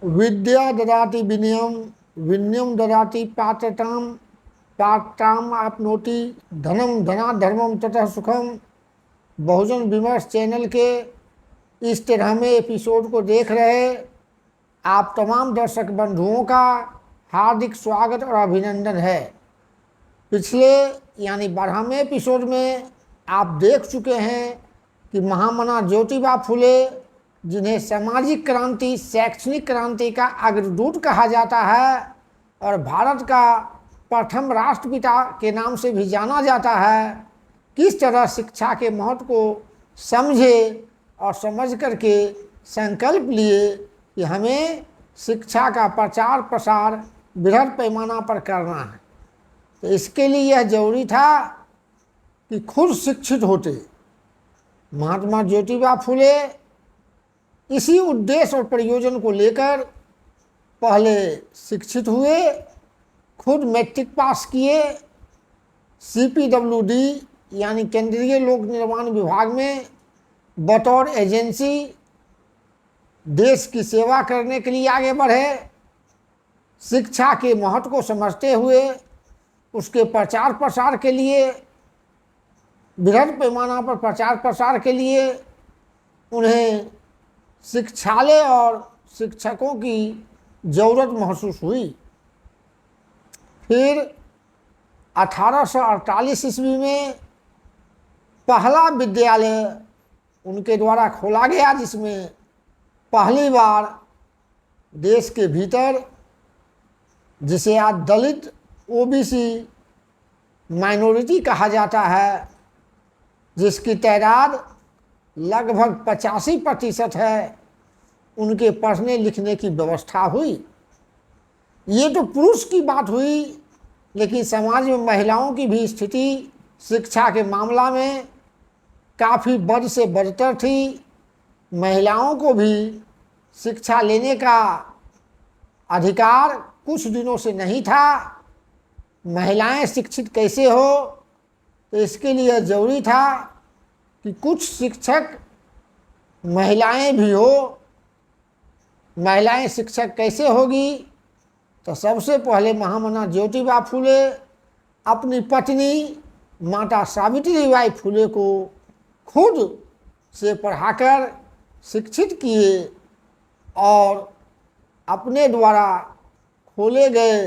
विद्या ददाति विनयम, विनयम ददाति पात्रताम, पात्रताम आपनोति धनम, धना धर्मम ततः सुखम। बहुजन विमर्श चैनल के इस 13वें एपिसोड को देख रहे आप तमाम दर्शक बंधुओं का हार्दिक स्वागत और अभिनंदन है। पिछले यानी 12वें एपिसोड में आप देख चुके हैं कि महामना ज्योतिबा फुले, जिन्हें सामाजिक क्रांति, शैक्षणिक क्रांति का अग्रदूत कहा जाता है और भारत का प्रथम राष्ट्रपिता के नाम से भी जाना जाता है, किस तरह शिक्षा के महत्व को समझे और समझ करके संकल्प लिए कि हमें शिक्षा का प्रचार प्रसार बृहद पैमाना पर करना है। तो इसके लिए यह जरूरी था कि खुद शिक्षित होते। महात्मा ज्योतिबा फुले इसी उद्देश्य और प्रयोजन को लेकर पहले शिक्षित हुए, खुद मैट्रिक पास किए, CPWD यानी केंद्रीय लोक निर्माण विभाग में बतौर एजेंसी देश की सेवा करने के लिए आगे बढ़े। शिक्षा के महत्व को समझते हुए उसके प्रचार प्रसार के लिए, बृहद पैमाना पर प्रचार प्रसार के लिए उन्हें शिक्षालय और शिक्षकों की ज़रूरत महसूस हुई। फिर 1848 ईस्वी में पहला विद्यालय उनके द्वारा खोला गया, जिसमें पहली बार देश के भीतर, जिसे आज दलित OBC माइनॉरिटी कहा जाता है, जिसकी तादाद लगभग 85% है, उनके पढ़ने लिखने की व्यवस्था हुई। ये तो पुरुष की बात हुई, लेकिन समाज में महिलाओं की भी स्थिति शिक्षा के मामला में काफ़ी बद से बदतर थी। महिलाओं को भी शिक्षा लेने का अधिकार कुछ दिनों से नहीं था। महिलाएं शिक्षित कैसे हो, तो इसके लिए ज़रूरी था कि कुछ शिक्षक महिलाएं भी हो। महिलाएं शिक्षक कैसे होगी, तो सबसे पहले महामना ज्योतिबा फुले अपनी पत्नी माता सावित्रीबाई फुले को खुद से पढ़ाकर शिक्षित किए और अपने द्वारा खोले गए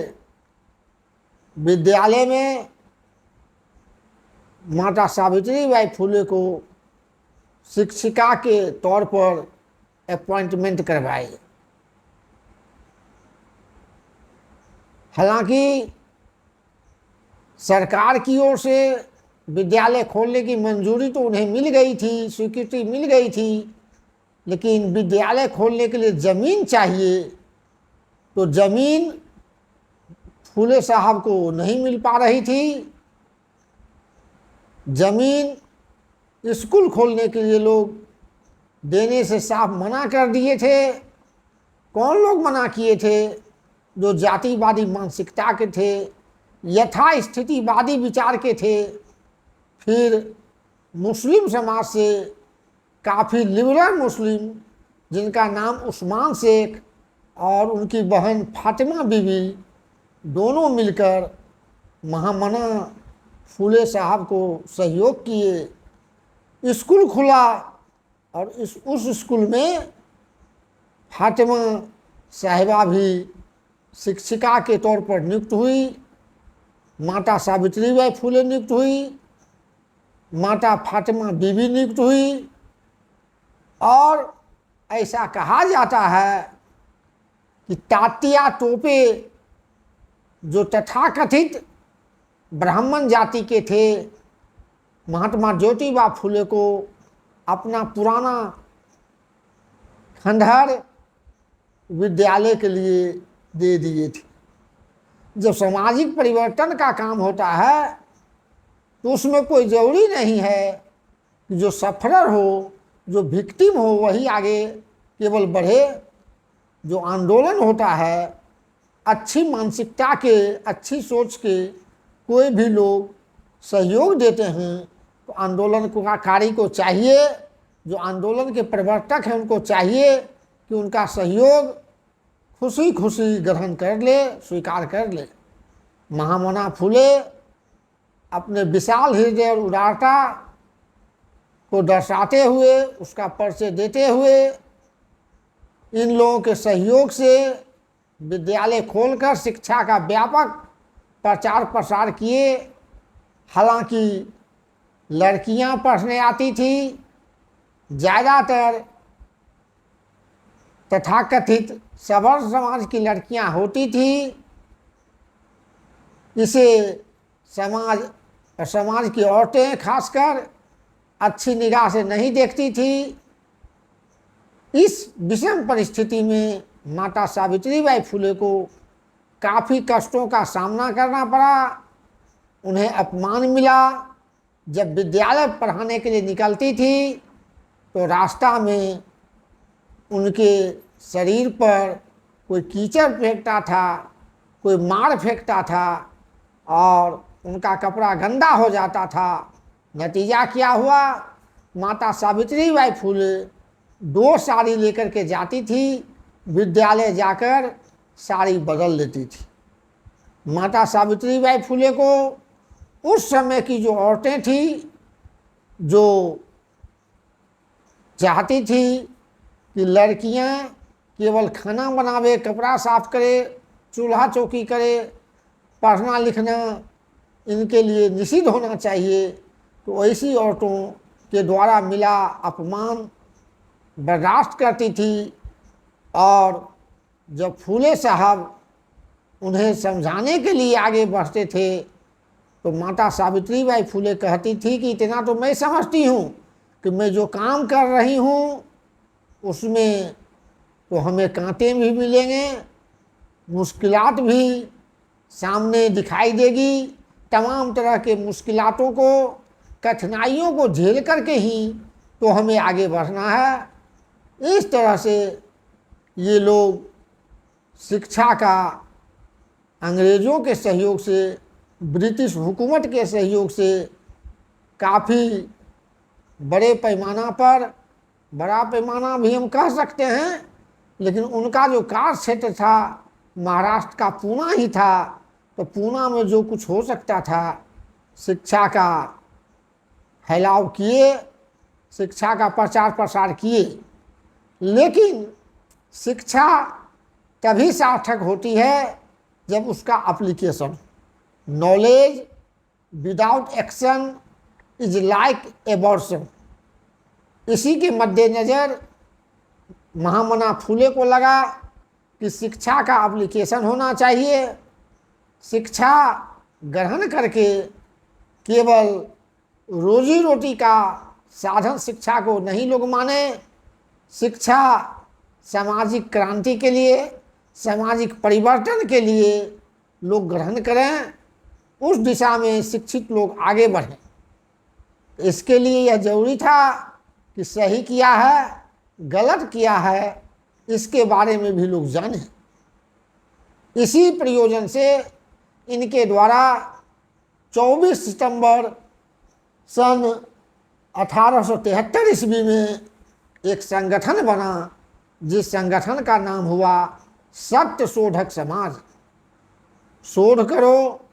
विद्यालय में माता सावित्रीबाई फुले को शिक्षिका के तौर पर अपॉइंटमेंट करवाए। हालांकि सरकार की ओर से विद्यालय खोलने की मंजूरी तो उन्हें मिल गई थी, स्वीकृति मिल गई थी, लेकिन विद्यालय खोलने के लिए ज़मीन चाहिए, तो ज़मीन फुले साहब को नहीं मिल पा रही थी। ज़मीन स्कूल खोलने के लिए लोग देने से साफ मना कर दिए थे। कौन लोग मना किए थे? जो जातिवादी मानसिकता के थे, यथास्थितिवादी विचार के थे। फिर मुस्लिम समाज से काफ़ी लिबरल मुस्लिम, जिनका नाम उस्मान शेख और उनकी बहन फातिमा बीबी, दोनों मिलकर महामना फुले साहब को सहयोग किए। स्कूल खुला और उस स्कूल में फातिमा साहिबा भी शिक्षिका के तौर पर नियुक्त हुई। माता सावित्रीबाई फुले नियुक्त हुई, माता फातिमा बीबी नियुक्त हुई। और ऐसा कहा जाता है कि तात्या टोपे, जो तथाकथित ब्राह्मण जाति के थे, महात्मा ज्योतिबा फुले को अपना पुराना खंडहर विद्यालय के लिए दे दिए थे। जब सामाजिक परिवर्तन का काम होता है तो उसमें कोई ज़रूरी नहीं है कि जो सफरर हो, जो विक्टिम हो, वही आगे केवल बढ़े। जो आंदोलन होता है, अच्छी मानसिकता के, अच्छी सोच के कोई भी लोग सहयोग देते हैं, तो आंदोलनकारी को चाहिए, जो आंदोलन के प्रवर्तक हैं उनको चाहिए कि उनका सहयोग खुशी खुशी ग्रहण कर ले, स्वीकार कर ले। महामना फूले अपने विशाल हृदय और उदारता को दर्शाते हुए, उसका परिचय देते हुए इन लोगों के सहयोग से विद्यालय खोलकर शिक्षा का व्यापक प्रचार प्रसार किए। हालांकि लड़कियां पढ़ने आती थी, ज़्यादातर तथाकथित सवर्ण समाज की लड़कियां होती थी। इसे समाज की औरतें खासकर अच्छी निगाह से नहीं देखती थी। इस विषम परिस्थिति में माता सावित्रीबाई फुले को काफ़ी कष्टों का सामना करना पड़ा। उन्हें अपमान मिला। जब विद्यालय पढ़ाने के लिए निकलती थी तो रास्ता में उनके शरीर पर कोई कीचड़ फेंकता था, कोई मार फेंकता था और उनका कपड़ा गंदा हो जाता था। नतीजा क्या हुआ? माता सावित्रीबाई फुले 2 साड़ी लेकर के जाती थी, विद्यालय जाकर साड़ी बदल लेती थी। माता सावित्रीबाई फुले को उस समय की जो औरतें थी, जो चाहती थी कि लड़कियां केवल खाना बनावे, कपड़ा साफ करे, चूल्हा चौकी करे, पढ़ना लिखना इनके लिए निषिद्ध होना चाहिए, तो ऐसी औरतों के द्वारा मिला अपमान बर्दाश्त करती थी। और जब फूले साहब उन्हें समझाने के लिए आगे बढ़ते थे तो माता सावित्रीबाई फुले कहती थी कि इतना तो मैं समझती हूँ कि मैं जो काम कर रही हूँ उसमें तो हमें कांटे भी मिलेंगे, मुश्किलात भी सामने दिखाई देगी। तमाम तरह के मुश्किलातों को, कठिनाइयों को झेल करके ही तो हमें आगे बढ़ना है। इस तरह से ये लोग शिक्षा का अंग्रेज़ों के सहयोग से, ब्रिटिश हुकूमत के सहयोग से काफ़ी बड़े पैमाना पर, बड़ा पैमाना भी हम कह सकते हैं, लेकिन उनका जो कार्य क्षेत्र था महाराष्ट्र का पूना ही था। तो पूना में जो कुछ हो सकता था शिक्षा का फैलाव किए, शिक्षा का प्रचार प्रसार किए। लेकिन शिक्षा तभी सार्थक होती है जब उसका application, knowledge without action is like abortion. इसी के मद्देनज़र महामना फुले को लगा कि शिक्षा का एप्लीकेशन होना चाहिए। शिक्षा ग्रहण करके केवल रोजी रोटी का साधन शिक्षा को नहीं लोग माने, शिक्षा सामाजिक क्रांति के लिए, सामाजिक परिवर्तन के लिए लोग ग्रहण करें, उस दिशा में शिक्षित लोग आगे बढ़ें। इसके लिए यह जरूरी था कि सही किया है, गलत किया है, इसके बारे में भी लोग जानें। इसी प्रयोजन से इनके द्वारा 24 सितंबर सन 1873 ईस्वी में एक संगठन बना, जिस संगठन का नाम हुआ सत्य शोधक समाज। शोध करो,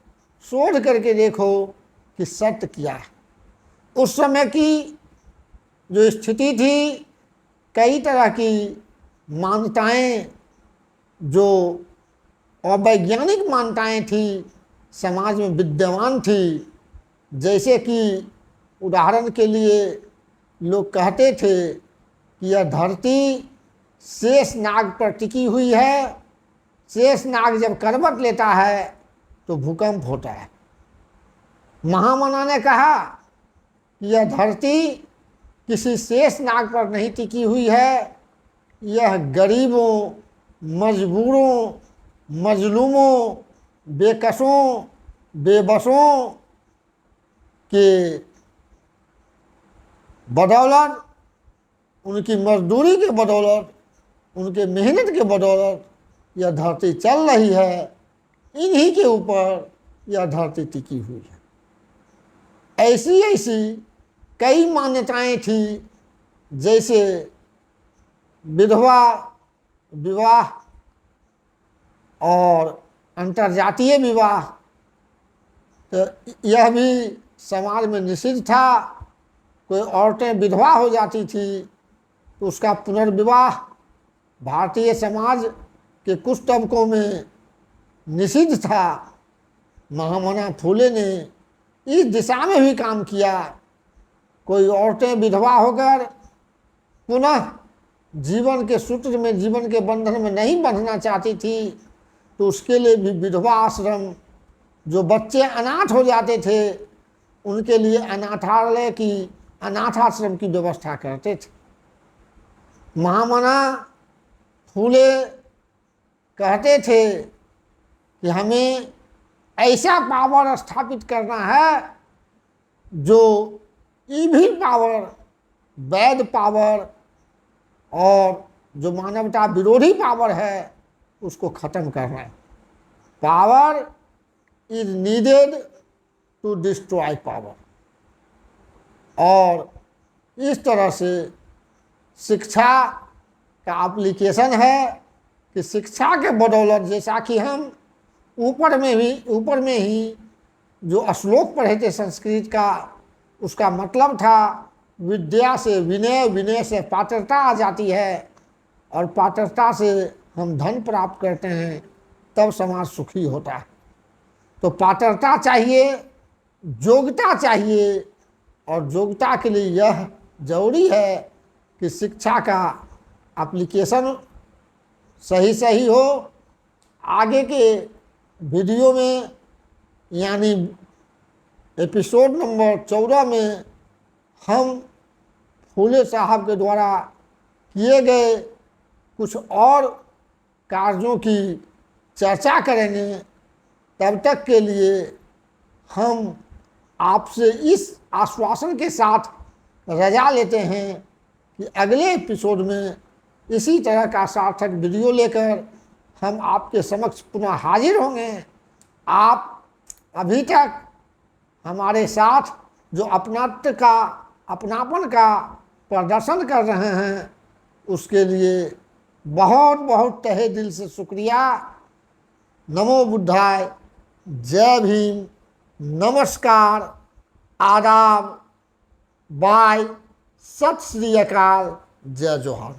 शोध करके देखो कि सत्य क्या है। उस समय की जो स्थिति थी, कई तरह की मान्यताएं, जो अवैज्ञानिक मान्यताएं थी, समाज में विद्यमान थी। जैसे कि उदाहरण के लिए लोग कहते थे कि यह धरती शेष नाग पर टिकी हुई है, शेष नाग जब करवट लेता है तो भूकंप होता है। महामना ने कहा कि यह धरती किसी शेष नाग पर नहीं टिकी हुई है, यह गरीबों, मजबूरों, मजलूमों, बेकसों, बेबसों के बदौलत, उनकी मजदूरी के बदौलत, उनके मेहनत के बदौलत यह धरती चल रही है। इन्हीं के ऊपर यह धरती टिकी हुई है। ऐसी ऐसी कई मान्यताएं थी, जैसे विधवा विवाह और अंतर्जातीय विवाह, तो यह भी समाज में निषिद्ध था। कोई औरतें विधवा हो जाती थी तो उसका पुनर्विवाह भारतीय समाज के कुछ तबकों में निषिद्ध था। महामना फूले ने इस दिशा में भी काम किया। कोई औरतें विधवा होकर पुनः जीवन के सूत्र में, जीवन के बंधन में नहीं बंधना चाहती थी तो उसके लिए भी विधवा आश्रम, जो बच्चे अनाथ हो जाते थे उनके लिए अनाथालय की, अनाथ आश्रम की व्यवस्था करते थे। महामना फूले कहते थे कि हमें ऐसा पावर स्थापित करना है जो इविल पावर, वैध पावर और जो मानवता विरोधी पावर है उसको खत्म करना है। Power is needed to destroy power. और इस तरह से शिक्षा का एप्लीकेशन है कि शिक्षा के बदौलत, जैसा कि हम ऊपर में ही जो श्लोक पढ़े थे संस्कृत का, उसका मतलब था विद्या से विनय, विनय से पात्रता आ जाती है और पात्रता से हम धन प्राप्त करते हैं, तब समाज सुखी होता है। तो पात्रता चाहिए, योग्यता चाहिए, और योग्यता के लिए यह जरूरी है कि शिक्षा का एप्लीकेशन सही हो। आगे के वीडियो में यानी एपिसोड नंबर 14 में हम फूले साहब के द्वारा किए गए कुछ और कार्यों की चर्चा करेंगे। तब तक के लिए हम आपसे इस आश्वासन के साथ रजा लेते हैं कि अगले एपिसोड में इसी तरह का सार्थक वीडियो लेकर हम आपके समक्ष पुनः हाजिर होंगे। आप अभी तक हमारे साथ जो अपनात्व का, अपनापन का प्रदर्शन कर रहे हैं उसके लिए बहुत बहुत तहे दिल से शुक्रिया। नमो बुद्धाय, जय भीम, नमस्कार, आदाब, बाय, सत श्री अकाल, जय जोहार।